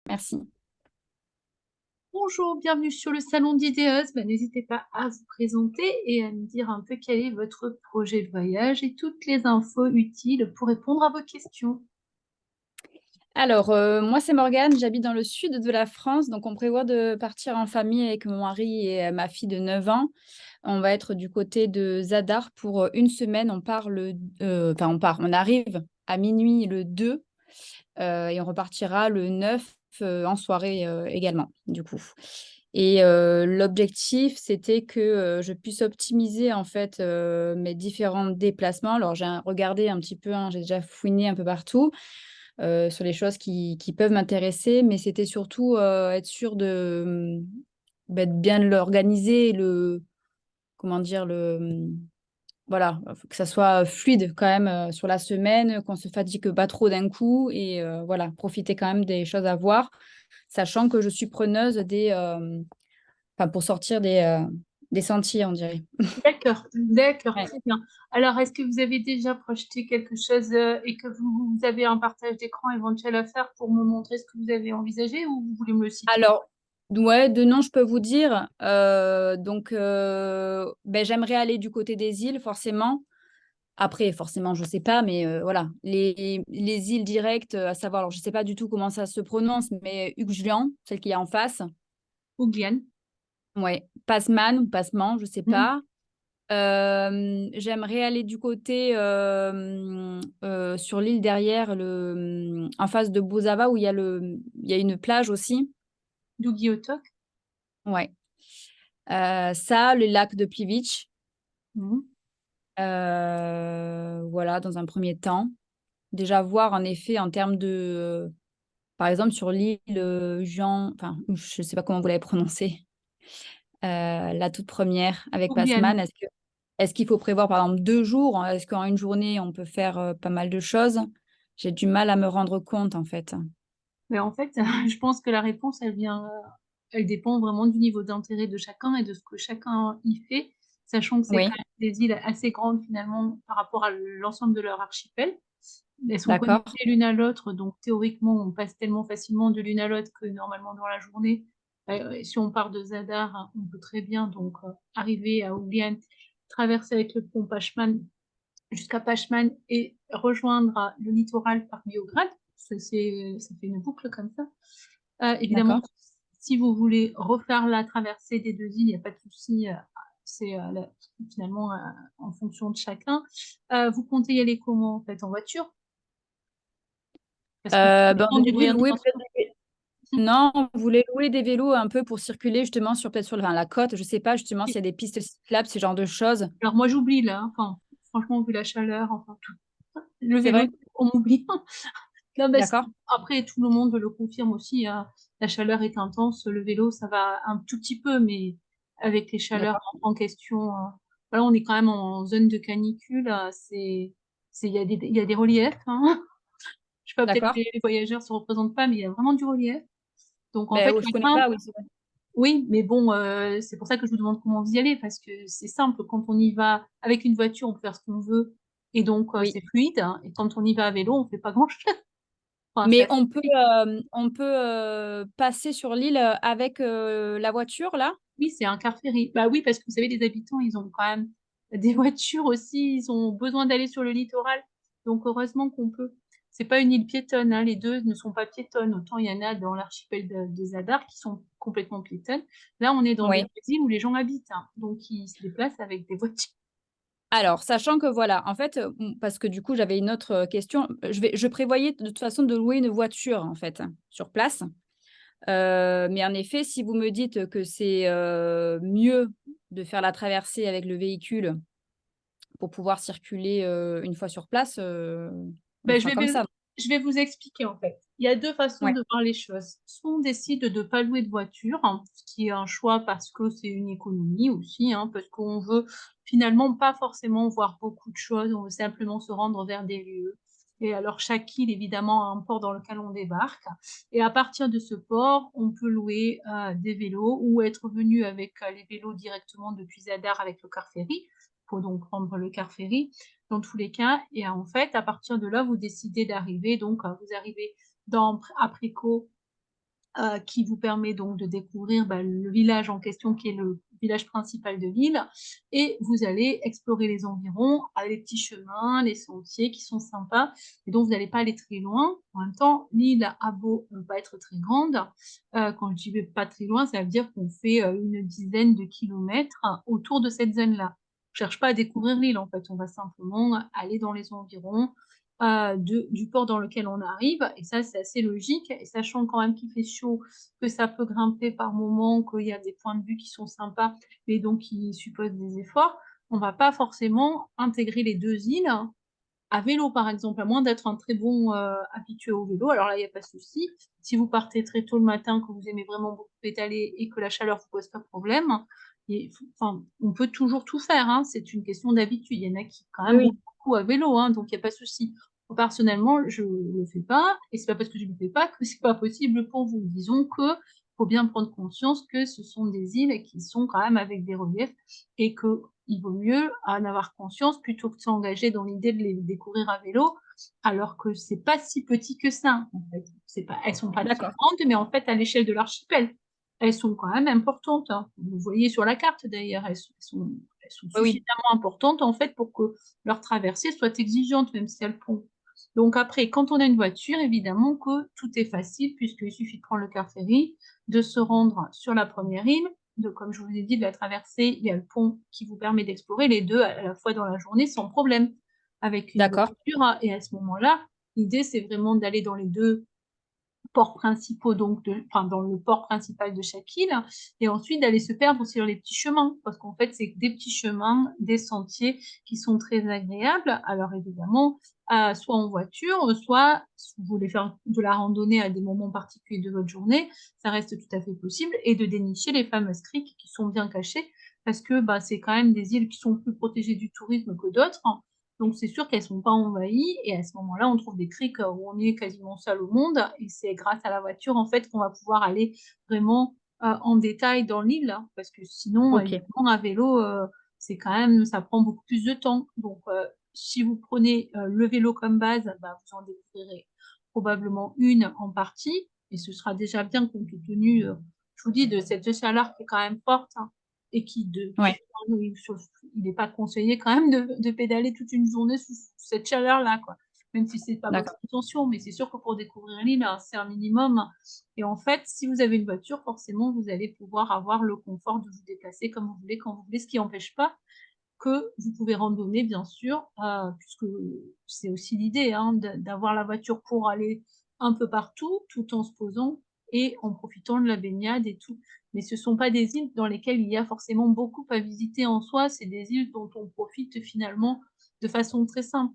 Merci. Bonjour, bienvenue sur le salon d'Idéos. N'hésitez pas à vous présenter et à me dire un peu quel est votre projet de voyage et toutes les infos utiles pour répondre à vos questions. Alors, moi, c'est Morgane, j'habite dans le sud de la France, donc on prévoit de partir en famille avec mon mari et ma fille de 9 ans. On va être du côté de Zadar pour 1 semaine. On arrive à minuit le 2 et on repartira le 9 en soirée également, du coup. Et l'objectif, c'était que je puisse optimiser en fait mes différents déplacements. Alors, j'ai regardé un petit peu, hein, j'ai déjà fouiné un peu partout. Sur les choses qui peuvent m'intéresser, mais c'était surtout, être sûr de bien l'organiser, comment dire? Voilà, faut que ça soit fluide quand même, sur la semaine, qu'on se fatigue pas trop d'un coup et voilà, profiter quand même des choses à voir, sachant que je suis preneuse pour sortir des sentiers, on dirait. D'accord, d'accord, Ouais. très bien. Alors, est-ce que vous avez déjà projeté quelque chose et que vous avez un partage d'écran éventuel à faire pour me montrer ce que vous avez envisagé ou vous voulez me le citer? Alors, ouais, de nom, je peux vous dire. J'aimerais aller du côté des îles, forcément. Après, forcément, je sais pas, mais voilà. Les îles directes, à savoir, alors je sais pas du tout comment ça se prononce, mais Uxmal, celle qui est en face. Ou Guyane? Ouais, Pasman ou Passement, je sais Mhm. pas. J'aimerais aller du côté sur l'île derrière, en face de Bozava, où il y a une plage aussi. Otok? Ouais. Ça, le lac de Plivic. Mhm. Voilà, dans un premier temps. Déjà voir en effet en termes par exemple sur l'île, Jean enfin, je ne sais pas comment vous l'avez prononcée, la toute première avec Ou Guyane? Passman. Est-ce qu'il faut prévoir par exemple 2 jours? Est-ce qu'en une journée on peut faire, pas mal de choses? J'ai du mal à me rendre compte en fait. Mais en fait, je pense que la réponse, elle dépend vraiment du niveau d'intérêt de chacun et de ce que chacun y fait, sachant que c'est quand Oui, même des îles assez grandes finalement par rapport à l'ensemble de leur archipel. Elles sont d'accord. connectées l'une à l'autre, donc théoriquement, on passe tellement facilement de l'une à l'autre que normalement dans la journée, si on part de Zadar, hein, on peut très bien donc arriver à Oulian, traverser avec le pont Pachman jusqu'à Pachman et rejoindre le littoral par Biograd. Ça fait une boucle comme ça. Évidemment, D'accord. si vous voulez refaire la traversée des deux îles, il n'y a pas de souci. C'est finalement en fonction de chacun. Vous comptez y aller comment en fait? En voiture? Parce que ça dépend On du voulait moyen de louer peut-être transport. non, on voulait louer des vélos un peu pour circuler justement peut-être sur la côte. Je sais pas justement s'il y a des pistes cyclables, ce genre de choses. Alors moi j'oublie là, enfin franchement vu la chaleur, enfin tout. Le C'est vélo, vrai? on m'oublie. Non, bah, D'accord. après tout le monde le confirme aussi, hein. La chaleur est intense, le vélo ça va un tout petit peu, mais avec les chaleurs D'accord. en question, voilà, on est quand même en zone de canicule, il y a des reliefs, hein. Je sais pas, peut-être que D'accord. les voyageurs se représentent pas, mais il y a vraiment du relief. Donc en Ben fait, oui, je la connais crainte, pas, oui, c'est vrai. oui, mais bon, c'est pour ça que je vous demande comment vous y allez, parce que c'est simple, quand on y va avec une voiture, on peut faire ce qu'on veut, et donc Oui. c'est fluide, hein, et quand on y va à vélo, on fait pas grand-chose. Enfin, c'est Mais assez fluide. on peut passer sur l'île avec la voiture, là? Oui, c'est un car ferry. Bah oui, parce que vous savez, les habitants, ils ont quand même des voitures aussi, ils ont besoin d'aller sur le littoral. Donc heureusement qu'on peut. C'est pas une île piétonne, hein, les deux ne sont pas piétonnes. Autant il y en a dans l'archipel de Zadar qui sont complètement piétonnes. Là, on est dans des Oui. îles où les gens habitent, hein, donc ils se déplacent avec des voitures. Alors, sachant que voilà, en fait, parce que du coup, j'avais une autre question. Je prévoyais de toute façon de louer une voiture, en fait, sur place. Mais en effet, si vous me dites que c'est mieux de faire la traversée avec le véhicule pour pouvoir circuler une fois sur place, on Ben, fera comme ça. je vais vous expliquer en fait. Il y a deux façons Ouais. de voir les choses. Soit on décide de ne pas louer de voiture, hein, ce qui est un choix parce que c'est une économie aussi, hein, parce qu'on veut finalement pas forcément voir beaucoup de choses, on veut simplement se rendre vers des lieux. Et alors chaque île évidemment a un port dans lequel on débarque. Et à partir de ce port, on peut louer des vélos ou être venu avec les vélos directement depuis Zadar avec le car ferry. Il faut donc prendre le car ferry dans tous les cas. Et en fait, à partir de là, vous décidez d'arriver. Donc, vous arrivez à Préco qui vous permet donc de découvrir, le village en question qui est le village principal de l'île et vous allez explorer les environs avec les petits chemins, les sentiers qui sont sympas et donc vous n'allez pas aller très loin. En même temps, l'île a beau ne pas être très grande, quand je dis pas très loin, ça veut dire qu'on fait, une dizaine de kilomètres autour de cette zone-là. On cherche pas à découvrir l'île en fait, on va simplement aller dans les environs, du port dans lequel on arrive et ça, c'est assez logique et sachant quand même qu'il fait chaud, que ça peut grimper par moments, qu'il y a des points de vue qui sont sympas, mais donc qui supposent des efforts, on va pas forcément intégrer les 2 îles à vélo, par exemple, à moins d'être un très bon, habitué au vélo, alors là, il y a pas de souci. Si vous partez très tôt le matin, que vous aimez vraiment beaucoup pédaler et que la chaleur vous pose pas problème et enfin, on peut toujours tout faire, hein, c'est une question d'habitude. Il y en a qui quand Oui, même oui. roulent beaucoup à vélo, hein, donc il y a pas de souci. Personnellement, je le fais pas et c'est pas parce que je le fais pas que c'est pas possible pour vous. Disons que faut bien prendre conscience que ce sont des îles qui sont quand même avec des reliefs et qu'il vaut mieux en avoir conscience plutôt que de s'engager dans l'idée de les découvrir à vélo, alors que c'est pas si petit que ça, en fait. C'est pas elles sont pas très D'accord. grandes, mais en fait, à l'échelle de l'archipel, elles sont quand même importantes, hein. Vous voyez sur la carte d'ailleurs, elles sont Oui, oui. suffisamment importantes, en fait, pour que leur traversée soit exigeante, même si il y a le pont. Donc après, quand on a une voiture, évidemment que tout est facile puisqu'il suffit de prendre le car ferry, de se rendre sur la première île, de comme je vous ai dit, de la traverser, il y a le pont qui vous permet d'explorer les 2 à la fois dans la journée sans problème, avec une D'accord. voiture et à ce moment-là, l'idée, c'est vraiment d'aller dans les 2 ports principaux donc dans le port principal de chaque île et ensuite d'aller se perdre sur les petits chemins. Parce qu'en fait, c'est des petits chemins, des sentiers qui sont très agréables. Alors évidemment, soit en voiture, soit si vous voulez faire de la randonnée à des moments particuliers de votre journée, ça reste tout à fait possible et de dénicher les fameuses criques qui sont bien cachées parce que, c'est quand même des îles qui sont plus protégées du tourisme que d'autres. Donc c'est sûr qu'elles sont pas envahies et à ce moment-là, on trouve des criques, où on est quasiment seul au monde et c'est grâce à la voiture, en fait, qu'on va pouvoir aller vraiment, en détail dans l'île, hein, parce que sinon, OK. évidemment, à vélo, c'est quand même ça prend beaucoup plus de temps. Donc si vous prenez, le vélo comme base, vous en découvrirez probablement une en partie et ce sera déjà bien compte tenu, je vous dis, de cette chaleur qui est quand même forte, hein et qui Ouais. il n'est pas conseillé quand même de pédaler toute une journée sous cette chaleur-là, quoi. Même si c'est pas votre D'accord. intention, mais c'est sûr que pour découvrir l'île, c'est un minimum et en fait, si vous avez une voiture, forcément, vous allez pouvoir avoir le confort de vous déplacer comme vous voulez, quand vous voulez, ce qui empêche pas que vous pouvez randonner bien sûr, puisque c'est aussi l'idée, hein, d'avoir la voiture pour aller un peu partout, tout en se posant et en profitant de la baignade et tout. Mais ce sont pas des îles dans lesquelles il y a forcément beaucoup à visiter en soi, c'est des îles dont on profite finalement de façon très simple.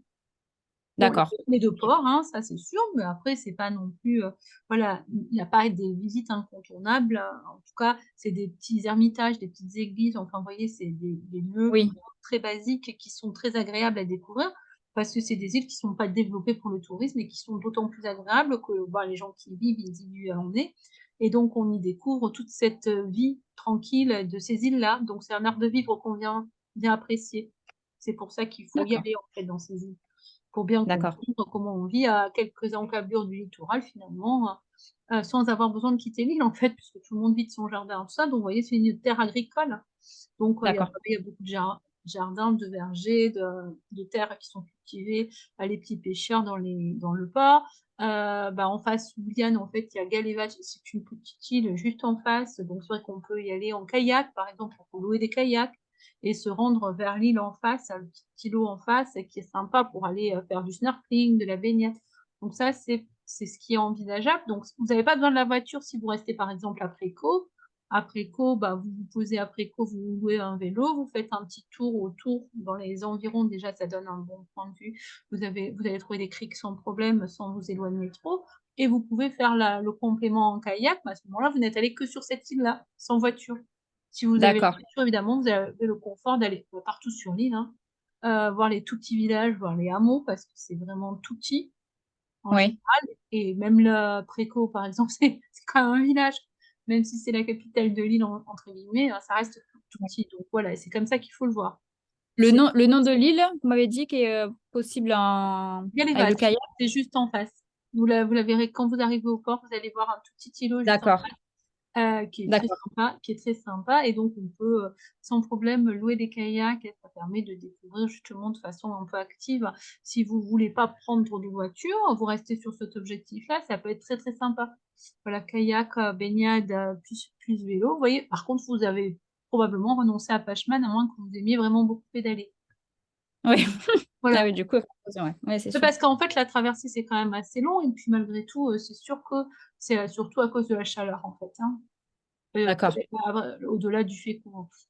Bon, il y a D'accord. les 2 OK. ports, hein, ça c'est sûr, mais après c'est pas non plus, voilà, il n'y a pas des visites incontournables, en tout cas, c'est des petits ermitages, des petites églises, enfin, vous voyez, c'est des lieux Oui. très basiques et qui sont très agréables à découvrir, parce que c'est des îles qui sont pas développées pour le tourisme et qui sont d'autant plus agréables que, les gens qui y vivent, ils y en est et donc on y découvre toute cette, vie tranquille de ces îles-là, donc c'est un art de vivre qu'on vient bien apprécier. C'est pour ça qu'il faut y D'accord. aller, en fait, dans ces îles. Pour bien D'accord. comprendre comment on vit à quelques encablures du littoral finalement, sans avoir besoin de quitter l'île en fait, puisque tout le monde vit de son jardin, tout ça, donc vous voyez, c'est une terre agricole. Donc D'accord. il y a beaucoup de jardins, de vergers, de terres qui sont cultivées par les petits pêcheurs dans le port. En face Soubliane, en fait, il y a Galévac, c'est une petite île juste en face, donc c'est vrai qu'on peut y aller en kayak, par exemple, on peut louer des kayaks et se rendre vers l'île en face, le petit îlot en face qui est sympa pour aller, faire du snorkeling, de la baignade. Donc ça, c'est ce qui est envisageable. Donc vous avez pas besoin de la voiture si vous restez, par exemple, à Précaux. Après Co, vous vous posez après Co, vous louez un vélo, vous faites un petit tour autour dans les environs, déjà ça donne un bon point de vue. Vous allez trouver des criques sans problème, sans vous éloigner trop et vous pouvez faire le complément en kayak, mais à ce moment-là, vous n'êtes allé que sur cette île-là, sans voiture. Si vous avez la D'accord. voiture, évidemment, vous avez le confort d'aller, partout sur l'île, hein, voir les tout petits villages, voir les hameaux parce que c'est vraiment tout petit, en Oui. général et même le Préco, par exemple, c'est quand même un village. Même si c'est la capitale de l'île en entre guillemets, ça reste tout Ouais. petit. Donc voilà, c'est comme ça qu'il faut le voir. Le C'est nom de l'île, vous m'avez dit qui est, possible en avec le Galévac, kayak? c'est juste en face. vous la verrez quand vous arrivez au port, vous allez voir un tout petit îlot juste en D'accord, qui est très d'accord. sympa, qui est très sympa. Et donc, on peut sans problème louer des kayaks et ça permet de découvrir justement de façon un peu active. Si vous voulez pas prendre de voiture, vous restez sur cet objectif-là, ça peut être très très sympa. Voilà, kayak, baignade, plus vélo. Vous voyez, par contre, vous avez probablement renoncé à Pachman à moins que vous aimiez vraiment beaucoup pédaler. Oui. Ah Voilà. oui, du coup, ouais, ouais, c'est C'est sûr. parce qu'en fait, la traversée, c'est quand même assez long. Et puis, malgré tout, c'est sûr que c'est surtout à cause de la chaleur, en fait, hein. D'accord. Au-delà du fait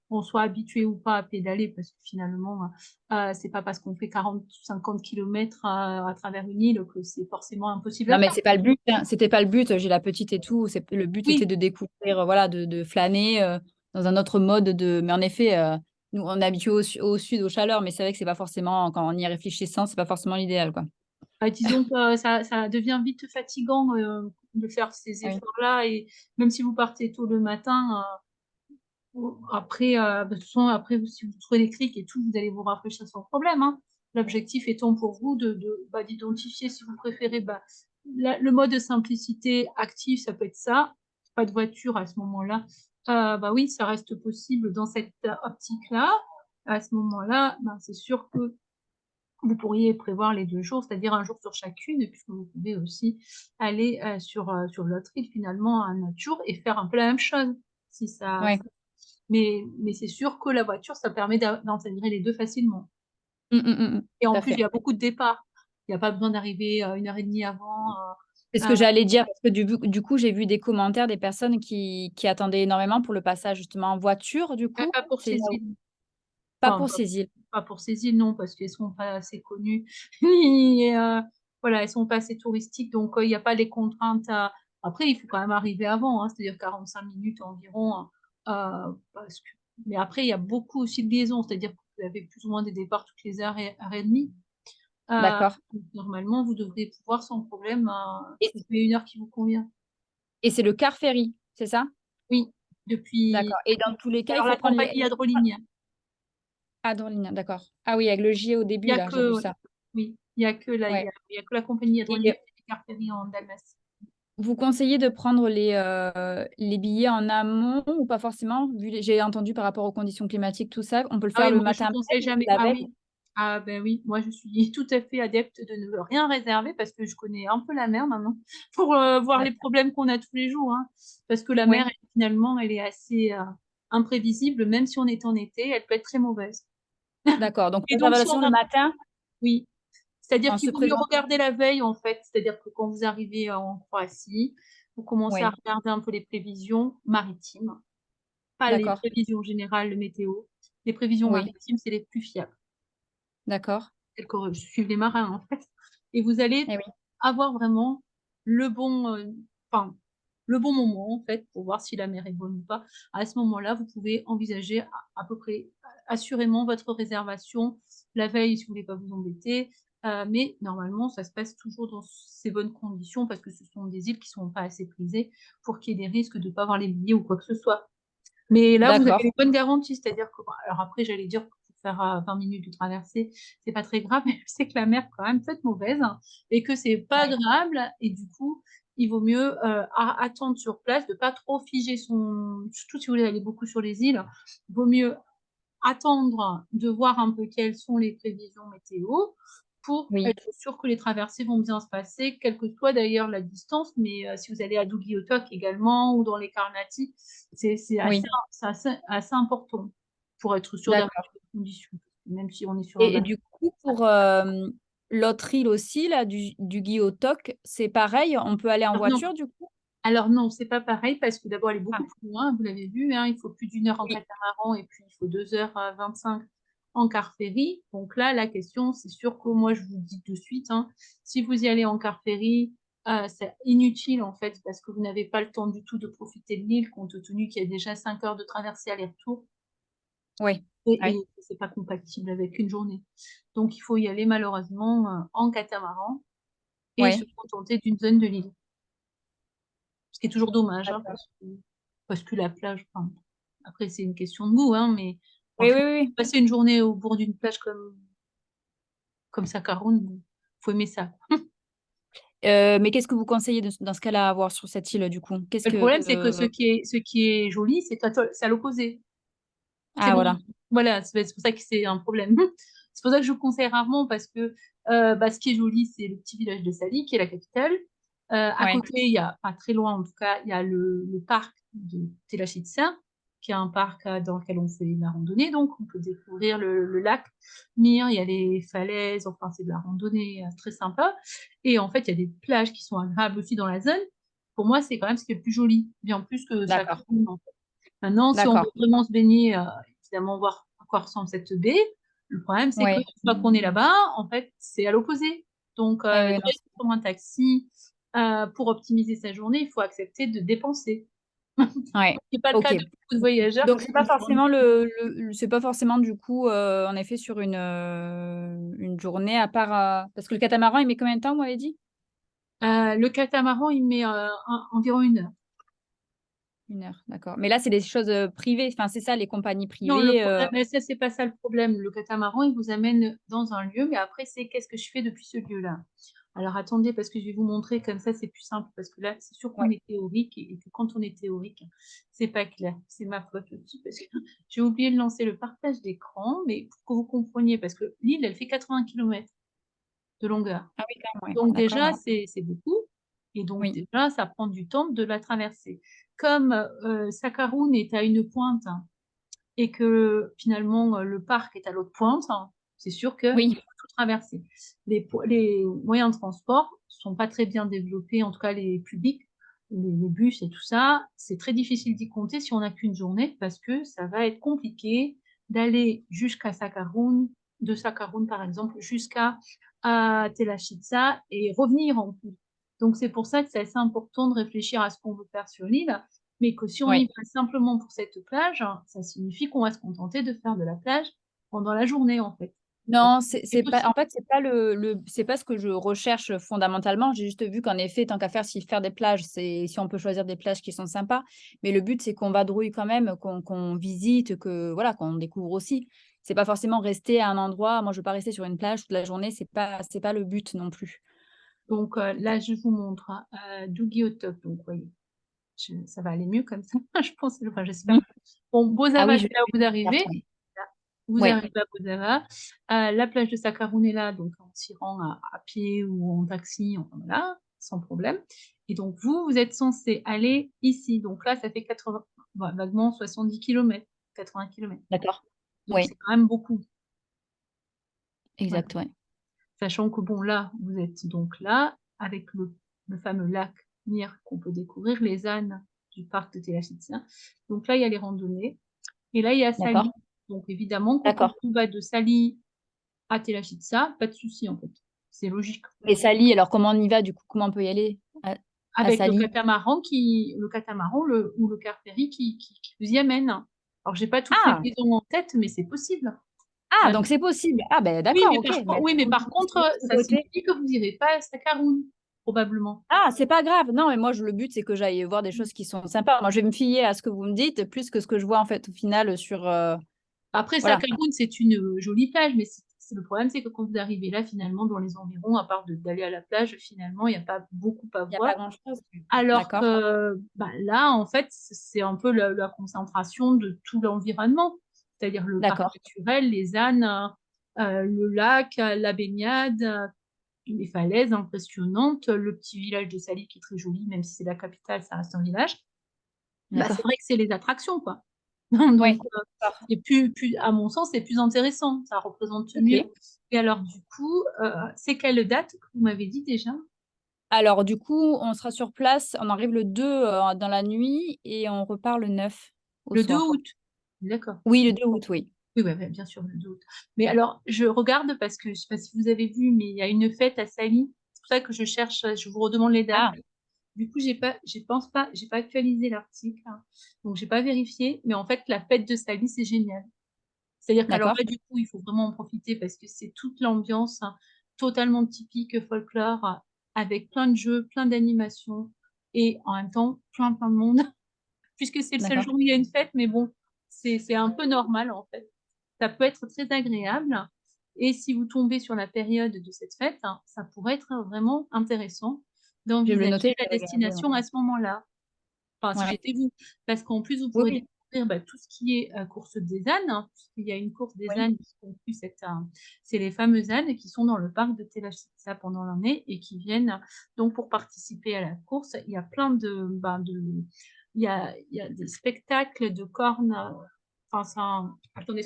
qu'on soit habitué ou pas à pédaler, parce que finalement, c'est pas parce qu'on fait 40 ou 50 kilomètres à travers une île que c'est forcément impossible Non, à mais faire. c'est pas le but, hein. C'était pas le but. J'ai la petite et tout. Le but était Oui, de découvrir, voilà, de flâner dans un autre mode de. Mais en effet, nous, on est habitué au sud, aux chaleurs, mais c'est vrai que c'est pas forcément, quand on y réfléchissant, c'est pas forcément l'idéal, quoi. disons que ça devient vite fatigant de faire ces Oui. efforts-là. Et même si vous partez tôt le matin, après, de toute façon, après, si vous trouvez les criques et tout, vous allez vous rafraîchir sans problème, hein. L'objectif étant pour vous d'identifier si vous préférez le mode de simplicité active, ça peut être ça, pas de voiture à ce moment-là. Oui, ça reste possible dans cette optique-là. À ce moment-là, c'est sûr que vous pourriez prévoir les 2 jours, c'est-à-dire un jour sur chacune, puisque vous pouvez aussi aller sur l'autre île finalement un autre jour et faire un peu la même chose. Si ça, Ouais. mais c'est sûr que la voiture, ça permet d'intégrer les deux facilement. Et Tout en à plus, il fait. y a beaucoup de départs. Il n'y a pas besoin d'arriver 1 heure et demie avant. C'est ce Euh, que j'allais dire, parce que du coup, j'ai vu des commentaires des personnes qui attendaient énormément pour le passage justement en voiture, du coup. pas pour C'est ces là où- îles. Pas Enfin, pour ces îles. pas pour ces îles, non, parce qu'elles sont pas assez connues. Ni, voilà, elles sont pas assez touristiques, donc il n'y a pas les contraintes à... Après, il faut quand même arriver avant, hein, c'est-à-dire 45 minutes environ. Parce que... Mais après, il y a beaucoup aussi de liaisons, c'est-à-dire que vous avez plus ou moins des départs toutes les heures et demie. D'accord. Donc, normalement, vous devriez pouvoir sans problème Et, trouver une heure qui vous convient. et c'est le car ferry, c'est ça? Oui, D'accord. depuis... Et dans tous les cas, il Alors, faut la prendre les. compagnie Hydroligne, Ah, dans l'île, d'accord. Ah oui, avec le J au il y début, a là, j'ai vu que... ça. Oui, il y a que la, Ouais. il y a que la compagnie Et Hydroligne qui fait des cartes en Dalmatie. vous conseillez de prendre les billets en amont ou pas forcément, j'ai entendu par rapport aux conditions climatiques, tout ça, on peut le Ah faire oui, le moi je matin vous même conseille ou jamais. la Ah veille? oui. Ah ben oui, moi je suis tout à fait adepte de ne rien réserver parce que je connais un peu la mer maintenant pour voir les D'accord. problèmes qu'on a tous les jours, hein. Parce que la mer, Oui, finalement, elle est assez imprévisible, même si on est en été, elle peut être très mauvaise. d'accord. Donc, Et donc, réservation le matin oui, c'est-à-dire en qu'il se vaut mieux présentant. regarder la veille, en fait. C'est-à-dire que quand vous arrivez en Croatie, vous commencez à Oui, regarder un peu les prévisions maritimes, pas les d'accord. prévisions générales, le météo. Les prévisions Oui, maritimes, c'est les plus fiables. d'accord. Celles que suivent les marins, en fait. Et vous allez Eh oui, avoir vraiment le bon, enfin, le bon moment, en fait, pour voir si la mer est bonne ou pas. À ce moment-là, vous pouvez envisager à peu près assurément votre réservation la veille si vous voulez pas vous embêter. Mais normalement, ça se passe toujours dans ces bonnes conditions parce que ce sont des îles qui sont pas assez prisées pour qu'il y ait des risques de pas avoir les billets ou quoi que ce soit. Mais là, vous avez d'accord. les bonnes garanties, c'est-à-dire que, bon, alors après, j'allais dire que pour faire 20 minutes de traversée, c'est pas très grave, mais je sais que la mer quand même peut être mauvaise, hein, et que c'est pas Oui, agréable, et du coup, il vaut mieux attendre sur place, de pas trop figer surtout si vous voulez aller beaucoup sur les îles, il vaut mieux attendre de voir un peu quelles sont les prévisions météo pour oui, être sûr que les traversées vont bien se passer, quelle que soit d'ailleurs la distance. Mais si vous allez à Dugi-Otok également ou dans les Carnatic, c'est assez, oui, assez important pour être sûr d'avoir d'accord. les conditions, même si on est sur un Et bateau. du coup, pour l'autre île aussi, là, du Guyotok, c'est pareil, on peut aller en Alors non, voiture, du coup? alors non, c'est pas pareil parce que d'abord elle est Ah, beaucoup plus loin, vous l'avez vu, hein, il faut plus d'1 heure en oui, catamaran et puis il faut 2h25 en car ferry. Donc là, la question, c'est sûr que moi je vous le dis de suite, hein, si vous y allez en car ferry, c'est inutile en fait parce que vous n'avez pas le temps du tout de profiter de l'île compte tenu qu'il y a déjà 5 heures de traversée aller-retour oui, et oui, c'est pas compatible avec une journée. Donc il faut y aller malheureusement en catamaran et se oui. contenter d'une zone de l'île. Ce qui est toujours dommage, hein, D'accord. parce que la plage, enfin, après c'est une question de goût, hein, mais Oui, oui, franchement, oui. passer une journée au bord d'une plage comme Sakharoun, faut aimer ça. Mais qu'est-ce que vous conseillez dans ce cas-là à voir sur cette île, du coup? Qu'est-ce Le que... problème, c'est que ce qui est joli, c'est à l'opposé. C'est Ah, bon. voilà. Voilà, c'est pour ça que c'est un problème. C'est pour ça que je vous conseille rarement parce que ce qui est joli, c'est le petit village de Sali, qui est la capitale. À Ouais. côté, il y a, pas très loin en tout cas, il y a le parc de Télachitsa, qui est un parc dans lequel on fait de la randonnée. Donc, on peut découvrir le lac Mir, il y a les falaises, enfin, c'est de la randonnée très sympa. Et en fait, il y a des plages qui sont agréables aussi dans la zone. Pour moi, c'est quand même ce qui est le plus joli, bien plus que D'accord. Chacun. Maintenant, si on veut D'accord. vraiment se baigner, évidemment, voir à quoi ressemble cette baie, le problème, c'est que Ouais. une fois qu'on est là-bas, en fait, c'est à l'opposé. Donc, Ouais, ouais, déjà, non. il faut prendre un taxi. Pour optimiser sa journée, il faut accepter de dépenser. Ouais. Ce n'est pas le Ok. cas de beaucoup de voyageurs Donc, qui c'est pas font ça. forcément c'est pas forcément du coup, en effet, sur une journée, à part, parce que le catamaran, il met combien de temps, vous m'avez dit? Le catamaran, il met environ 1 heure. 1 heure, d'accord. Mais là, c'est des choses privées. Enfin, c'est ça, les compagnies Non, le privées. problème, mais ça, c'est pas ça le problème. Le catamaran, il vous amène dans un lieu, mais après, c'est qu'est-ce que je fais depuis ce lieu-là? Alors attendez, parce que je vais vous montrer comme ça, c'est plus simple, parce que là, c'est sûr qu'on Ouais. est théorique et que quand on est théorique, c'est pas clair. C'est ma faute aussi, parce que j'ai oublié de lancer le partage d'écran, mais pour que vous compreniez, parce que l'île, elle fait 80 kilomètres de longueur. Ah oui, quand même, ouais. Donc D'accord, déjà, ouais. c'est beaucoup, et donc Oui. déjà, ça prend du temps de la traverser. Comme Sakharoun est à une pointe et que finalement le parc est à l'autre pointe, hein, c'est sûr qu'il Oui. faut tout traverser. Les moyens de transport sont pas très bien développés, en tout cas les publics, les bus et tout ça. C'est très difficile d'y compter si on n'a qu'une journée parce que ça va être compliqué d'aller jusqu'à Sakharoun, de Sakharoun par exemple, jusqu'à Telachitsa et revenir en plus. Donc c'est pour ça que c'est assez important de réfléchir à ce qu'on veut faire sur l'île, mais que si on y Ouais. va simplement pour cette plage, ça signifie qu'on va se contenter de faire de la plage pendant la journée, en fait. Parce Non, que c'est c'est pas, en possible. fait, c'est pas c'est pas ce que je recherche fondamentalement. J'ai juste vu qu'en effet, tant qu'à faire, si faire des plages, c'est si on peut choisir des plages qui sont sympas. Mais le but, c'est qu'on vadrouille quand même, qu'on visite, que voilà, qu'on découvre aussi. C'est pas forcément rester à un endroit. Moi, je veux pas rester sur une plage toute la journée. C'est pas le but non plus. Donc là, je vous montre Dougie au top. Donc, voyez, ça va aller mieux comme ça, je pense. Enfin, j'espère. Oui. Bon, Ah Bozava, oui, je c'est là où vous carte, arrivez. oui. Là, vous Ouais. arrivez à Bozava. La plage de Sakharoun est là, donc on s'y rend à pied ou en taxi, enfin, voilà, sans problème. Et donc, vous êtes censé aller ici. Donc là, ça fait 80, vaguement 70 km, 80 km. D'accord. Donc, Oui, c'est quand même beaucoup. Voilà. exact, ouais. Sachant que, bon, là, vous êtes donc là, avec le fameux lac Mir qu'on peut découvrir, les ânes du parc de Télachitsa. Donc là, il y a les randonnées. Et là, il y a D'accord. Sali. Donc, évidemment, que quand D'accord. on va de Sali à Télachitsa, pas de souci, en fait. C'est logique. Et Sally, alors comment on y va du coup? Comment on peut y aller à Avec Sally? le catamaran ou le car ferry qui vous y amène. Alors, j'ai pas toutes les Ah! liaisons en tête, mais c'est possible. Ah, Euh, donc c'est possible. Ah ben oui, d'accord, mais OK. Bah, oui, mais on par se contre, met de ça côté. signifie que vous n'irez pas à Sakharoun, probablement. Ah, c'est pas grave. Non, mais moi, le but, c'est que j'aille voir des choses qui sont sympas. Moi, je vais me fier à ce que vous me dites, plus que ce que je vois, en fait, au final, sur... Après, voilà, Sakharoun, c'est une jolie plage, mais le problème, c'est que quand vous arrivez là, finalement, dans les environs, à part d'aller à la plage, finalement, il n'y a pas beaucoup à il n'y a pas voir. grand-chose. Alors D'accord, que bah, là, en fait, c'est un peu la concentration de tout l'environnement, c'est-à-dire le parc d'accord, naturel, les ânes, le lac, la baignade, les falaises impressionnantes, le petit village de Sali qui est très joli, même si c'est la capitale, ça reste un village. Bah, c'est d'accord. vrai que c'est les attractions, quoi. Oui, Donc, d'accord. c'est à mon sens, c'est plus intéressant, ça représente mieux. OK. Et alors, du coup, c'est quelle date que vous m'avez dit déjà? Alors, du coup, on sera sur place. On arrive le 2 dans la nuit et on repart le 9 au Le 2 soir. août. D'accord. Oui, le 2 août, oui. Oui, ouais, ouais, bien sûr, le 2 août. Mais alors, je regarde parce que je sais pas si vous avez vu, mais il y a une fête à Sali. C'est pour ça que je cherche, je vous redemande les dates. Ah, Du coup, j'ai pas actualisé l'article, hein. Donc j'ai pas vérifié, mais en fait, la fête de Sali, c'est génial. C'est-à-dire qu'alors d'accord, là, du coup, il faut vraiment en profiter parce que c'est toute l'ambiance totalement typique folklore, avec plein de jeux, plein d'animations et en même temps, plein de monde, puisque c'est le seul d'accord. jour où il y a une fête, mais bon, c'est un peu normal en fait. Ça peut être très agréable et si vous tombez sur la période de cette fête, ça pourrait être vraiment intéressant. Je vais me le d'envisager noter, je la vais regarder, ouais. destination à ce moment-là. Enfin, si Ouais. j'étais vous, parce qu'en plus, vous Oui, pourrez oui, découvrir tout ce qui est course des ânes, hein, puisqu'il y a une course des oui. ânes qui conclut c'est les fameux ânes qui sont dans le parc de Télachitsa pendant l'année et qui viennent donc pour participer à la course. Il y a plein il y a des spectacles de cornes. Enfin, attendez,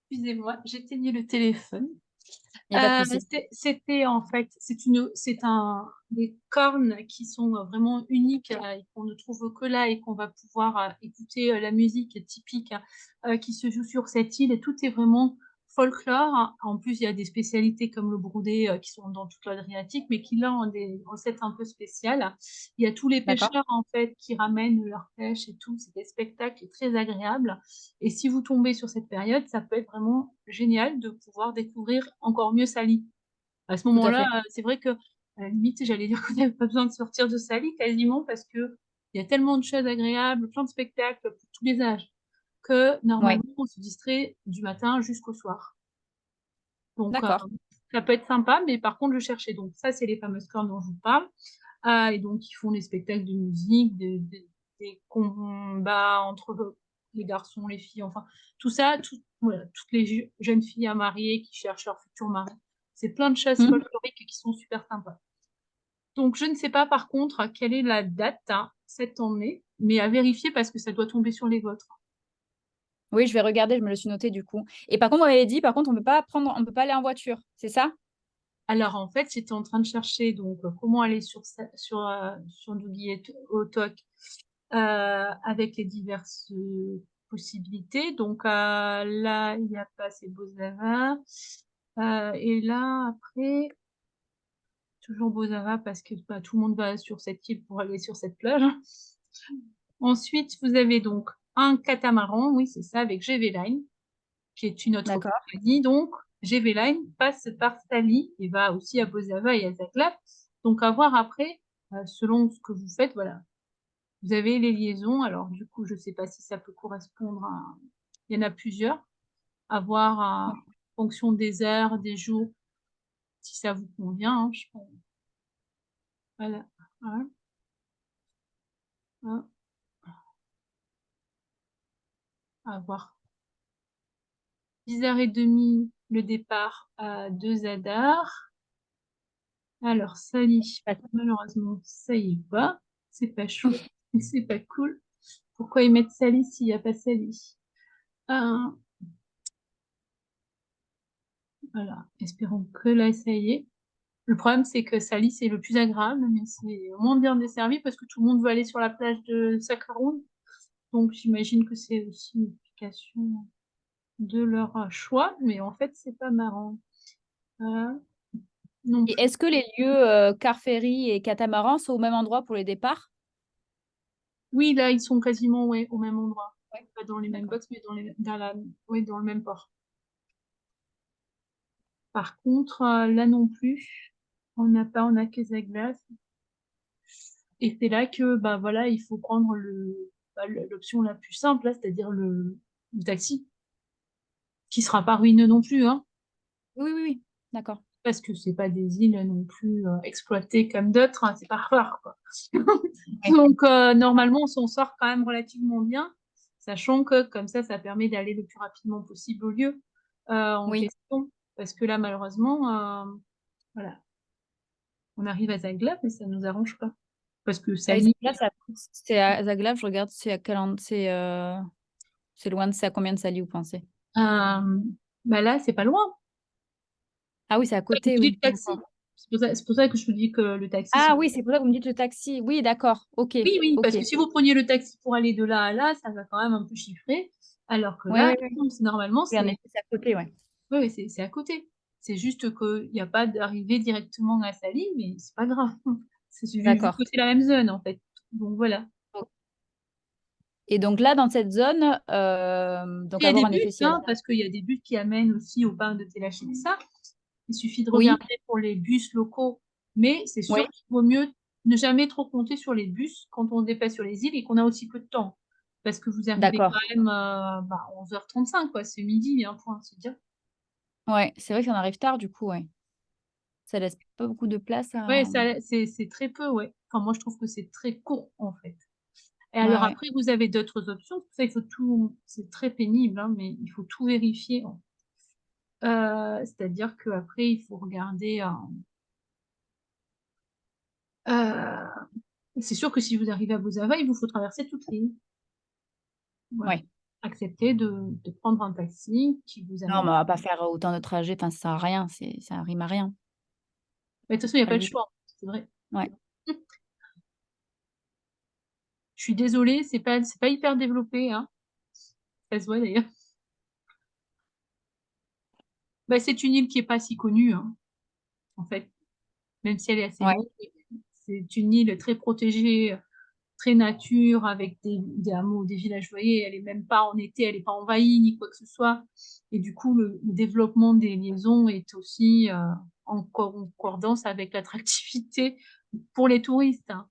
excusez-moi, j'éteignais le téléphone. Il n'y a pas de souci. C'était en fait, c'est des cornes qui sont vraiment uniques et qu'on ne trouve que là et qu'on va pouvoir écouter la musique typique qui se joue sur cette île et tout est vraiment folklore, hein. En plus, il y a des spécialités comme le brodé qui sont dans toute l'Adriatique, mais qui là ont des recettes un peu spéciales. Il y a tous les D'accord. pêcheurs en fait qui ramènent leur pêche et tout. C'est des spectacles très agréables. Et si vous tombez sur cette période, ça peut être vraiment génial de pouvoir découvrir encore mieux Sali. À ce Tout à moment-là, fait. c'est vrai que, à la limite, j'allais dire qu'on n'avait pas besoin de sortir de Sali quasiment parce que il y a tellement de choses agréables, plein de spectacles pour tous les âges, que Oui. normalement, on se distrait du matin jusqu'au soir. Donc, D'accord. ça peut être sympa, mais par contre, je cherchais. Donc, ça, c'est les fameuses cornes dont je vous parle. Et donc, ils font des spectacles de musique, des combats entre les garçons, les filles, enfin, tout ça, voilà, toutes les jeunes filles à marier qui cherchent leur futur mari. C'est plein de choses Mhm. folkloriques qui sont super sympas. Donc, je ne sais pas par contre quelle est la date cette année, mais à vérifier parce que ça doit tomber sur les vôtres. Oui, je vais regarder, je me le suis noté du coup. Et par contre, on m'avait dit, par contre, on peut pas aller en voiture, c'est ça? Alors, en fait, j'étais en train de chercher donc comment aller sur Dougie et Otok avec les diverses possibilités. Donc là, il n'y a pas ces Bozava. Et là, après, toujours Bozava parce que tout le monde va sur cette île pour aller sur cette plage. Ensuite, vous avez donc un catamaran, oui, c'est ça, avec GV Line, qui est une autre D'accord. compagnie. Donc, GV Line passe par Stali et va aussi à Bozava et à Zagreb. Donc, à voir après, selon ce que vous faites, voilà. Vous avez les liaisons. Alors, du coup, je ne sais pas si ça peut correspondre à... Il y en a plusieurs. À voir en fonction des heures, des jours, si ça vous convient, hein, je pense. Voilà. Voilà. Voilà. À voir. 10h30, le départ de Zadar. Alors, Sali, malheureusement, ça y est pas. C'est pas chouette. C'est pas cool. Pourquoi ils mettent Sali s'il n'y a pas Sali? Ah, voilà. Espérons que là, ça y est. Le problème, c'est que Sali, c'est le plus agréable, mais c'est moins bien desservi parce que tout le monde veut aller sur la plage de Sakharoun. Donc, j'imagine que c'est aussi une explication de leur choix, mais en fait, c'est pas marrant. Euh, non Et plus. est-ce que les lieux car ferry et catamaran sont au même endroit pour les départs? Oui, là, ils sont quasiment ouais, au même endroit. Oui. Pas dans les mêmes D'accord. box, mais ouais, dans le même port. Par contre, là non plus, on a que Zaglas. Et c'est là que, bah voilà, il faut prendre l'option la plus simple, là, c'est-à-dire le taxi, qui sera pas ruineux non plus, hein, Oui, oui, oui. D'accord. parce que c'est pas des îles non plus exploitées comme d'autres, hein, c'est pas rare, quoi. Oui. Donc, normalement, on s'en sort quand même relativement bien, sachant que comme ça permet d'aller le plus rapidement possible au lieu en Oui. question, parce que là, malheureusement, voilà, on arrive à Zagreb, mais ça nous arrange pas, parce que Et Sali, C'est à Zagreb, je regarde, c'est loin c'est à combien de Sali, vous pensez? euh, bah là, c'est pas loin. Ah oui, c'est à Je côté, vous dis le oui. taxi. C'est pour ça que je vous dis que le taxi, Ah oui, c'est pour ça que vous me dites le taxi. Oui, d'accord. Ok. oui, oui, Ok. parce que si vous preniez le taxi pour aller de là à là, ça va quand même un peu chiffrer, alors que Oui, là, oui, oui. non, normalement, Oui, en effet, c'est à côté, ouais. ouais, ouais, c'est à côté. C'est juste qu'il n'y a pas d'arrivée directement à Sali, mais c'est pas grave. C'est vu D'accord. que c'est la même zone, en fait. Donc voilà. Et donc là, dans cette zone, donc Il y à a voir des en effet bus, s'il y a hein, parce qu'il y a des bus qui amènent aussi au parc de Télachitsa. Il suffit de Oui, regarder pour les bus locaux, mais c'est oui, sûr qu'il vaut mieux ne jamais trop compter sur les bus quand on se déplace sur les îles et qu'on a aussi peu de temps. Parce que vous arrivez quand d'accord. même à 11h35, quoi, c'est midi, hein, pour ainsi dire. Ouais, c'est vrai qu'on arrive tard du coup, ouais. Ça laisse pas beaucoup de place Ouais, à ça c'est très peu, ouais. Enfin, moi, je trouve que c'est très court, en fait. Et ouais, alors ouais. après, vous avez d'autres options. Ça, il faut tout c'est très pénible, hein, mais il faut tout vérifier. C'est-à-dire qu'après, il faut regarder, c'est sûr que si vous arrivez à Bosava, il vous faut traverser toute l'île. Voilà. Ouais. Accepter de prendre un taxi qui vous Non, amène. mais on va pas faire autant de trajets, enfin ça sert à rien, ça rime à rien. Mais de toute façon, il y a À pas le lui choix, c'est vrai. ouais. Je suis désolée, c'est pas hyper développé, hein. Ça se voit d'ailleurs. Bah, c'est une île qui est pas si connue, hein, en fait, même si elle est assez Ouais, longue. C'est une île très protégée, très nature avec des hameaux, des villages. Vous voyez, elle est même pas en été, elle est pas envahie ni quoi que ce soit et du coup, le développement des liaisons est aussi, en concordance avec l'attractivité pour les touristes, hein.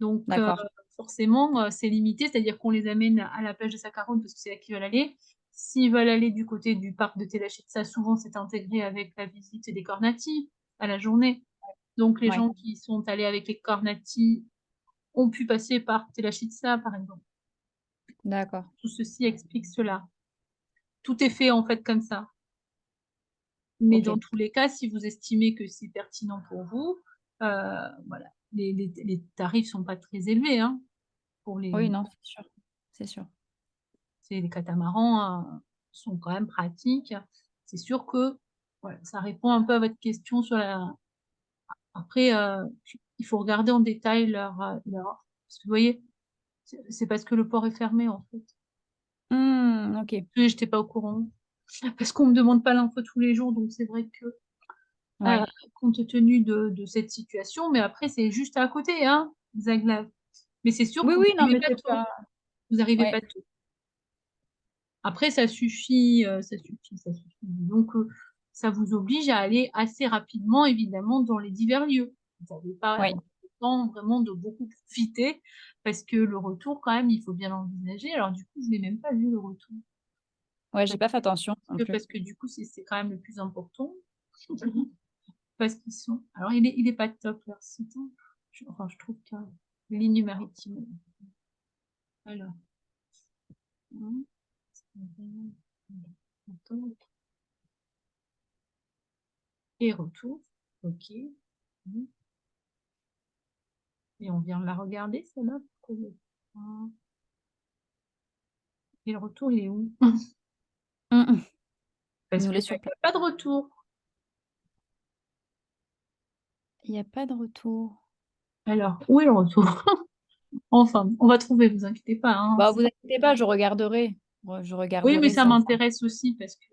Donc d'accord. forcément, c'est limité, c'est-à-dire qu'on les amène à la plage de Sakharoun parce que c'est là qu'ils veulent aller. S'ils veulent aller du côté du parc de Tella Chitsa, souvent c'est intégré avec la visite des Kornati à la journée. Donc les Ouais, gens qui sont allés avec les Kornati ont pu passer par Tella Chitsa, par exemple. d'accord. Tout ceci explique cela. Tout est fait en fait comme ça. Mais dans OK. tous les cas, si vous estimez que c'est pertinent pour vous, voilà, les tarifs sont pas très élevés, hein, pour Oui, les non, c'est sûr, c'est sûr. les catamarans, sont quand même pratiques. C'est sûr que, voilà, ça répond un peu à votre question sur la après, il faut regarder en détail leur parce que vous voyez, c'est parce que le port est fermé, en fait. Mmh, OK. Oui, j'étais pas au courant. Parce qu'on me demande pas l'info tous les jours, donc c'est vrai que, heu, Ouais. compte tenu de cette situation mais après c'est juste à côté, hein, Zaglav. Mais c'est sûr Oui, que vous oui, non, arrivez mais pas c'est tôt. pas Vous arrivez ouais, pas tôt. Après ça suffit, ça suffit, ça suffit. Donc ça vous oblige à aller assez rapidement évidemment dans les divers lieux. Vous avez pas ouais, le temps vraiment de beaucoup profiter parce que le retour quand même, il faut bien l'envisager. Alors du coup, je l'ai même pas vu le retour. ouais, j'ai Parce pas fait attention non que plus. parce que du coup, c'est quand même le plus important. Parce qu'ils sont alors il est pas top leur site, hein. Je trouve que ligne maritime. Alors, mmh, et retour, OK. Mmh. Et on vient de la regarder celle-là? Pourquoi il y a pas et le retour, il est où? Mmh mh. Parce Nous que les là, sur il y place. a pas de retour. Il y a pas de retour. Alors, où est le retour? Enfin, on va trouver, vous inquiétez pas, hein. Bah, vous inquiétez pas, je regarderai. Je Oui, mais regarderai ça ça. m'intéresse aussi parce que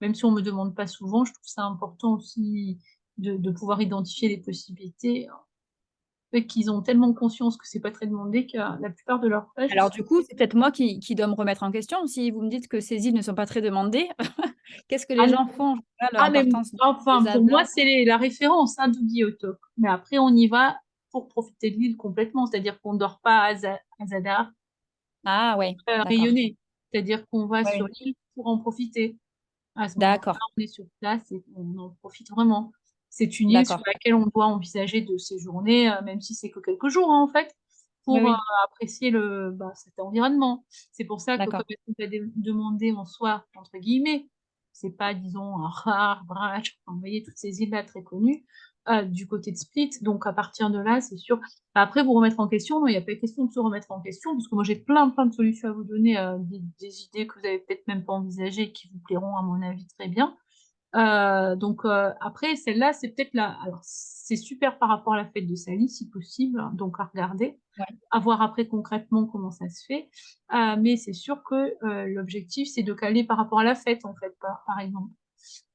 même si on me demande pas souvent, je trouve ça important aussi de pouvoir identifier les possibilités. Fait qu'ils ont tellement conscience que c'est pas très demandé que la plupart de leurs pages, ils Alors sont du coup, c'est peut-être moi qui dois me remettre en question. Si vous me dites que ces îles ne sont pas très demandées, qu'est-ce que ah les non, gens font en général, ah mais en de enfin pour Zadar? moi c'est la référence, hein, Dugi Otok. Mais après on y va pour profiter de l'île complètement, c'est-à-dire qu'on dort pas à Zadar, Ah ouais, d'accord. rayonner. C'est-à-dire qu'on va Ouais, sur ouais. l'île pour en profiter. À ce moment-là, D'accord, on est sur place et on en profite vraiment. C'est une île sur d'accord. laquelle on doit envisager de séjourner, même si c'est que quelques jours, hein, en fait, Oui, pour, oui, apprécier cet environnement. C'est pour ça que comme d'accord. elles sont pas demandées en soi, entre guillemets, c'est pas disons un Hvar, Brač, enfin vous voyez toutes ces îles-là très connues, du côté de Split, donc à partir de là, c'est sûr après vous remettre en question, non, il y a pas question de se remettre en question, parce que moi j'ai plein de solutions à vous donner, des idées que vous avez peut-être même pas envisagées et qui vous plairont à mon avis très bien. Donc après celle-là, c'est peut-être la alors c'est super par rapport à la fête de Sally si possible, hein, donc à regarder, Ouais, à voir après concrètement comment ça se fait. Mais c'est sûr que, l'objectif c'est de caler par rapport à la fête en fait, par exemple.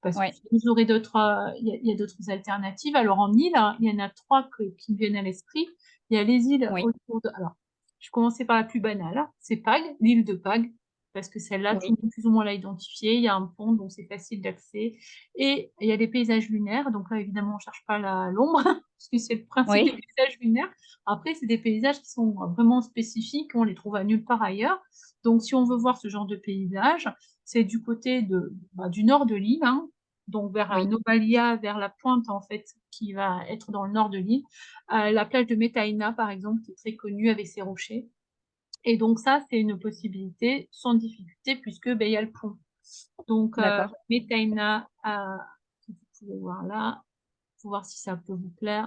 Parce que ouais, vous aurez d'autres, il y a d'autres alternatives. Alors en île, hein, il y en a 3 qui me viennent à l'esprit. Il y a les îles oui, autour de alors, je vais commencer par la plus banale, hein, c'est Pag, l'île de Pag, parce que celle-là, tout oui, le monde plus ou moins l'a identifiée. Il y a un pont, donc c'est facile d'accès et il y a des paysages lunaires, donc là, évidemment, on cherche pas l'ombre, parce que c'est le principe des oui. paysages lunaires. Après, c'est des paysages qui sont vraiment spécifiques, on les trouve à nulle part ailleurs. Donc si on veut voir ce genre de paysage, c'est du côté du nord de l'île, hein. donc vers Oui, Novalia, vers la pointe en fait, qui va être dans le nord de l'île. La plage de Metaina, par exemple, qui est très connue avec ses rochers. Et donc ça, c'est une possibilité sans difficulté puisque ben, il y a le pont. Donc d'accord. Metaina, que vous pouvez voir là, pour voir si ça peut vous plaire.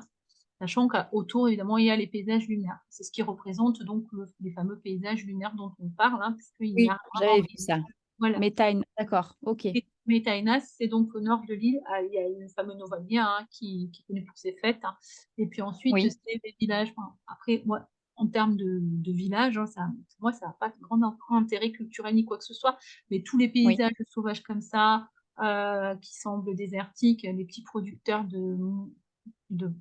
Sachant qu'autour, évidemment, il y a les paysages lunaires. C'est ce qui représente donc les fameux paysages lunaires dont on parle, hein, puisqu'il n'y Oui, a j'avais vraiment vu rien. ça. Voilà. Métaine, d'accord, ok. Et Metaina, c'est donc au nord de l'île. Il y a le fameux Novalia qui est connu pour ses fêtes, hein. Et puis ensuite, Oui, c'est des villages. Enfin, après, moi, en termes de villages, hein, moi, ça n'a pas de grand intérêt culturel ni quoi que ce soit. Mais tous les oui, paysages sauvages comme ça, qui semblent désertiques, les petits producteurs de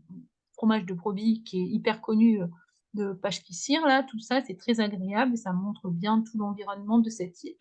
fromage de brebis qui est hyper connu, de Pâche-Kissir là, tout ça, c'est très agréable et ça montre bien tout l'environnement de cette île.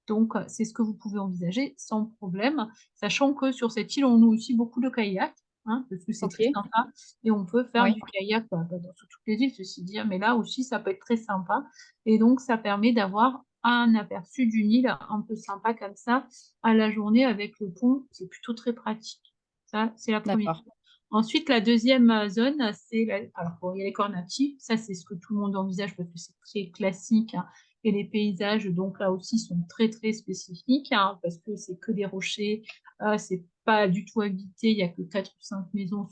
Donc c'est ce que vous pouvez envisager sans problème, sachant que sur cette île, on loue aussi beaucoup de kayaks, hein, parce que c'est ok, très sympa et on peut faire oui, du kayak, sur toutes les îles, ceci dit, hein, mais là aussi, ça peut être très sympa et donc ça permet d'avoir un aperçu d'une île un peu sympa comme ça à la journée avec le pont, c'est plutôt très pratique. Ça, c'est la première. d'accord, Ensuite, la deuxième zone, c'est alors bon, il y a les Cornati, ça c'est ce que tout le monde envisage parce que c'est très classique, hein, et les paysages, donc là aussi, sont très très spécifiques, hein, parce que c'est que des rochers, c'est pas du tout habité, il y a que 4 ou 5 maisons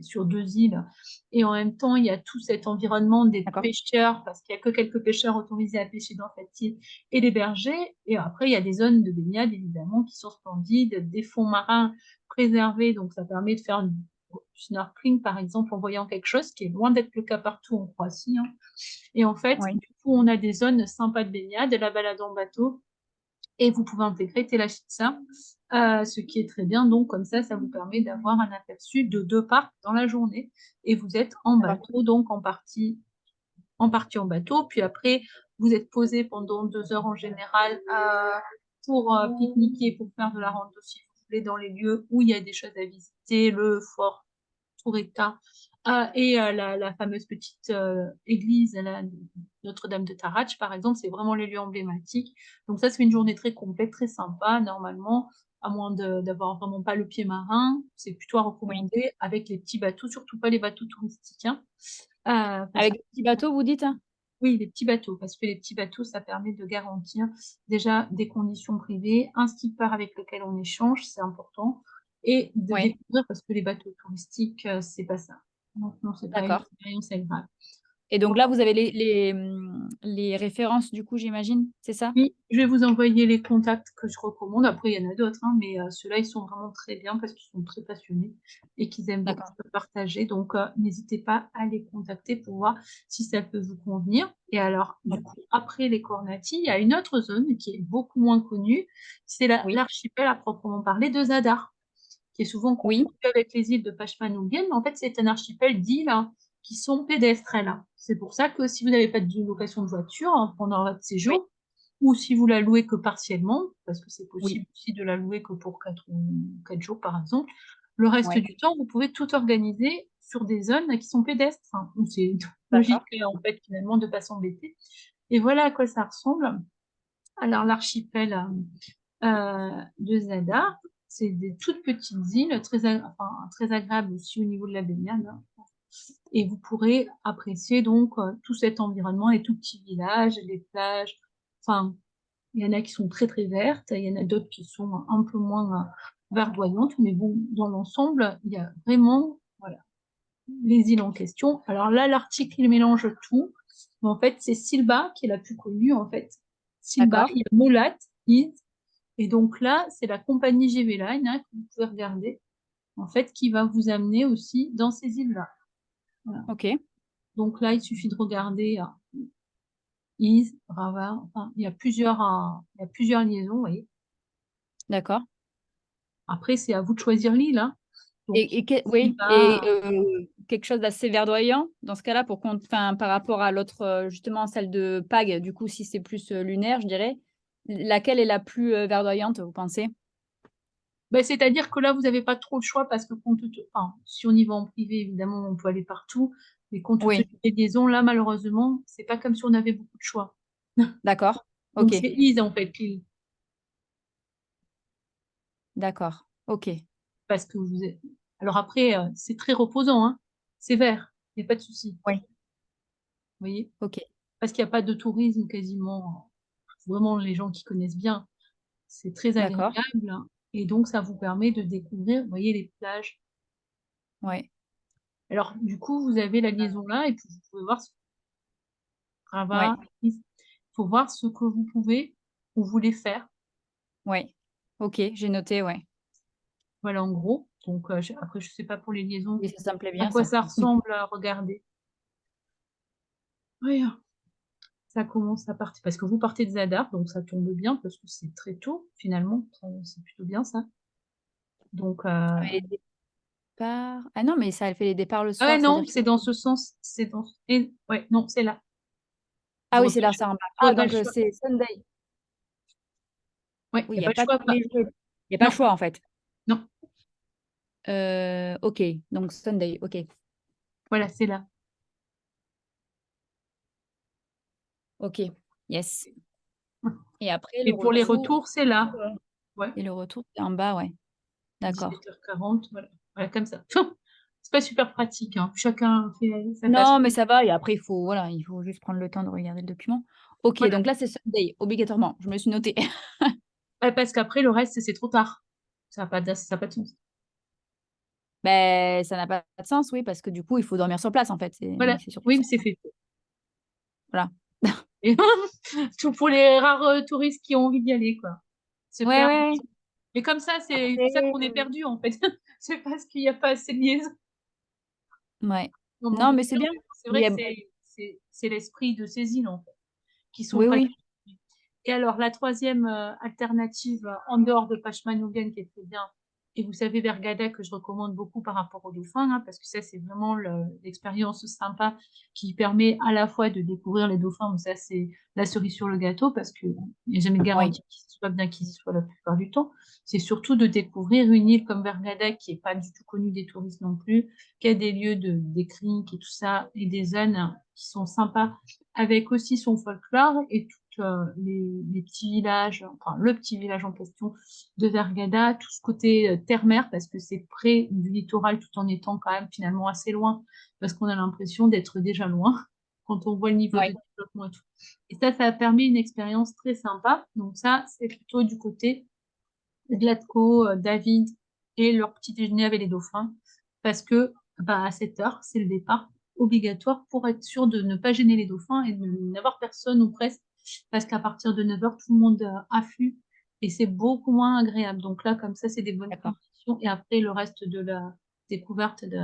sur 2 îles, et en même temps, il y a tout cet environnement des d'accord, pêcheurs, parce qu'il y a que quelques pêcheurs autorisés à pêcher dans cette île, et les bergers, et après, il y a des zones de baignade, évidemment, qui sont splendides, des fonds marins préservés, donc ça permet de faire du snorkeling, par exemple, en voyant quelque chose qui est loin d'être le cas partout en Croatie, hein. Et en fait, oui, du coup, on a des zones sympas de baignade, de la balade en bateau, et vous pouvez intégrer Telaščica, ce qui est très bien. Donc, comme ça vous permet d'avoir un aperçu de 2 parcs dans la journée. Et vous êtes en d'accord, bateau, donc en partie en bateau. Puis après, vous êtes posé pendant 2 heures en général pour pique-niquer, pour faire de la rando si vous voulez dans les lieux où il y a des choses à visiter, le fort Tureta, et la fameuse petite église, Notre-Dame de Taraj, par exemple, c'est vraiment les lieux emblématiques. Donc ça fait une journée très complète, très sympa, normalement, à moins d'avoir vraiment pas le pied marin, c'est plutôt à oui. recommander avec les petits bateaux, surtout pas les bateaux touristiques, hein, parce Avec que le petit bateau, vous dites? Hein. oui, les petits bateaux, parce que les petits bateaux, ça permet de garantir déjà des conditions privées, un skipper avec lequel on échange, c'est important, et de Oui, découvrir parce que les bateaux touristiques, c'est pas ça. Donc non, c'est pas une d'accord. expérience agréable. Et donc là, vous avez les références, du coup, j'imagine, c'est ça? Oui, je vais vous envoyer les contacts que je recommande. Après, il y en a d'autres, hein, mais ceux-là, ils sont vraiment très bien parce qu'ils sont très passionnés et qu'ils aiment beaucoup D'accord, partager. Donc, n'hésitez pas à les contacter pour voir si ça peut vous convenir. Et alors, du coup, ok. après les Cornati, il y a une autre zone qui est beaucoup moins connue. C'est Oui, l'archipel à proprement parler de Zadar, qui est souvent oui, confondu avec les îles de Pachmanouguel, mais en fait, c'est un archipel d'îles, hein, qui sont pédestres, là. C'est pour ça que si vous n'avez pas de location de voiture, hein, pendant votre oui, séjour, ou si vous la louez que partiellement, parce que c'est oui, possible aussi de la louer que pour 4 jours, par exemple, le reste oui, du temps, vous pouvez tout organiser sur des zones qui sont pédestres, hein, où c'est logique, d'accord, en fait, finalement, de ne pas s'embêter. Et voilà à quoi ça ressemble. Alors, l'archipel de Zadar, c'est des toutes petites îles, très agréables aussi au niveau de la baignade, hein. Et vous pourrez apprécier donc tout cet environnement, les tout petits villages, les plages. Enfin, il y en a qui sont très très vertes, il y en a d'autres qui sont un peu moins verdoyantes, mais bon, dans l'ensemble, il y a vraiment, voilà, les îles en question. Alors là, l'article, il mélange tout. Mais en fait, c'est Silba qui est la plus connue, en fait. Silba, d'accord, il y a Mulat, Is, et donc là, c'est la compagnie GV Line, hein, que vous pouvez regarder, en fait, qui va vous amener aussi dans ces îles-là. Voilà. ok, Donc là, il suffit de regarder Is, Brava, enfin, il y a plusieurs liaisons, vous voyez. d'accord. Après, c'est à vous de choisir l'île, hein. Donc, Oui, et Silba, quelque chose d'assez verdoyant dans ce cas-là, enfin, par rapport à l'autre, justement, celle de Pag, du coup, si c'est plus lunaire, je dirais, laquelle est la plus verdoyante, vous pensez? ben, c'est-à-dire que là, vous n'avez pas trop le choix parce que enfin, si on y va en privé, évidemment, on peut aller partout. Mais compte tenu Oui, des liaisons, là, malheureusement, c'est pas comme si on avait beaucoup de choix. d'accord, Donc, ok, c'est Is, en fait, l'île. d'accord. OK. parce que vous êtes alors après, c'est très reposant, hein. C'est vert, il y a pas de souci, vous Oui. voyez? OK. Parce qu'il y a pas de tourisme quasiment, vraiment les gens qui connaissent bien. C'est très D'accord. agréable et donc ça vous permet de découvrir, vous voyez, les plages. Ouais. Alors du coup, vous avez la liaison là et puis vous pouvez voir ce Ouais. Rabat, il faut voir ce que vous pouvez ou voulez faire. Ouais. OK, j'ai noté, ouais. Voilà en gros, donc je après je sais pas pour les liaisons Oui, ça me plaît à bien quoi ça. ça ressemble, regardez. Oui, ça commence à partir parce que vous partez de Zadar, donc ça tombe bien parce que c'est très tôt finalement, ça c'est plutôt bien ça. Donc Les départs ah non, mais ça elle fait les départs le ah ouais soir, c'est-à-dire non, qu'il c'est dans ce sens, c'est dans et ouais, non, c'est là. ah Vous oui, aurez c'est pas le là, choix. c'est en bas. Vous Ah aurez pas le donc choix. c'est Sunday. Ouais, Oui, il il y y a a pas le pas choix, tous les jours il y a pas le non, choix en fait. non, OK, donc Sunday, OK. voilà, c'est là. OK, yes et après le Et pour les retour, retours, c'est là. heu Ouais. et le retour c'est en bas, ouais. D'accord. 17:40, voilà. Voilà, comme ça. C'est pas super pratique, hein. Chacun fait sa Non, façon. mais ça va et après il faut voilà, il faut juste prendre le temps de regarder le document. OK, Voilà. donc là c'est Sunday, obligatoirement, je me suis notée. Ouais, parce qu'après le reste, c'est trop tard. Ça a pas de sens. Beh, ça n'a pas de sens, oui, parce que du coup, il faut dormir sur place en fait, Voilà. c'est surtout Oui, ça, mais c'est fait. voilà. Et tout pour les rares, touristes qui ont envie d'y aller, quoi. Se Ouais, perdre. ouais, Et comme ça, c'est après, pour ça qu'on est perdu, en fait. C'est parce qu'il y a pas assez de liaisons. ouais. Au moment Non, de mais dire, c'est bien. mais bon, c'est Il vrai y que a c'est l'esprit de ces îles, en fait, qui sont oui, pas oui, et alors la 3e, alternative, en dehors de Pachmannogen qui est très bien et vous savez Vergada que je recommande beaucoup par rapport aux dauphins, hein, parce que ça, c'est vraiment l'expérience sympa qui permet à la fois de découvrir les dauphins, mais ça, c'est la cerise sur le gâteau parce qu'il n'y a jamais de oui, garantie qu'ils y soient, bien qu'ils y soient la plupart du temps. C'est surtout de découvrir une île comme Vergada qui est pas du tout connue des touristes non plus, qui a des lieux des criques et tout ça et des zones qui sont sympas avec aussi son folklore et toutes, les petits villages, enfin le petit village en question de Vergada, tout ce côté, terre-mer parce que c'est près du littoral tout en étant quand même finalement assez loin, parce qu'on a l'impression d'être déjà loin quand on voit le niveau ouais, de développement et tout. Et ça a permis une expérience très sympa. Donc ça, c'est plutôt du côté Glatko, David et leur petit déjeuner avec les dauphins parce que, bah, à 7 heures, c'est le départ obligatoire pour être sûr de ne pas gêner les dauphins et de n'avoir personne ou presque, parce qu'à partir de 9 heures, tout le monde, afflue et c'est beaucoup moins agréable. Donc là, comme ça, c'est des bonnes d'accord. conditions et après le reste de la découverte de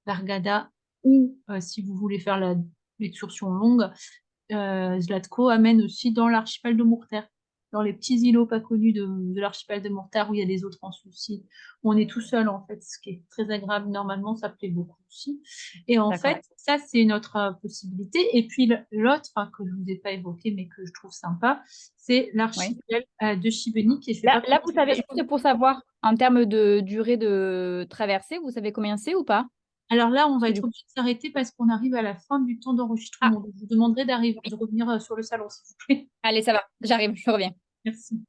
Vergada ou, si vous voulez faire l'excursion longue, Zlatko amène aussi dans l'archipel de Murter, dans les petits îlots pas connus de l'archipel de Murter où il y a des eaux translucides, où on est tout seul en fait, ce qui est très agréable. Normalement, ça plaît beaucoup aussi. Et en D'accord. fait, ça c'est une autre possibilité. Et puis l'autre que je vous ai pas évoqué mais que je trouve sympa, c'est Oui. l'archipel de Chibénik et je sais Là pas là, comment vous ça savez, se juste passe. pour savoir, en termes de durée de traversée, vous savez combien c'est ou pas? Alors là, on Parce va que être du coup obligé de s'arrêter parce qu'on arrive à la fin du temps ah, d'enregistrement. Donc je vous demanderai oui, de revenir sur le salon, s'il vous plaît. allez, ça va, j'arrive, je reviens. Merci.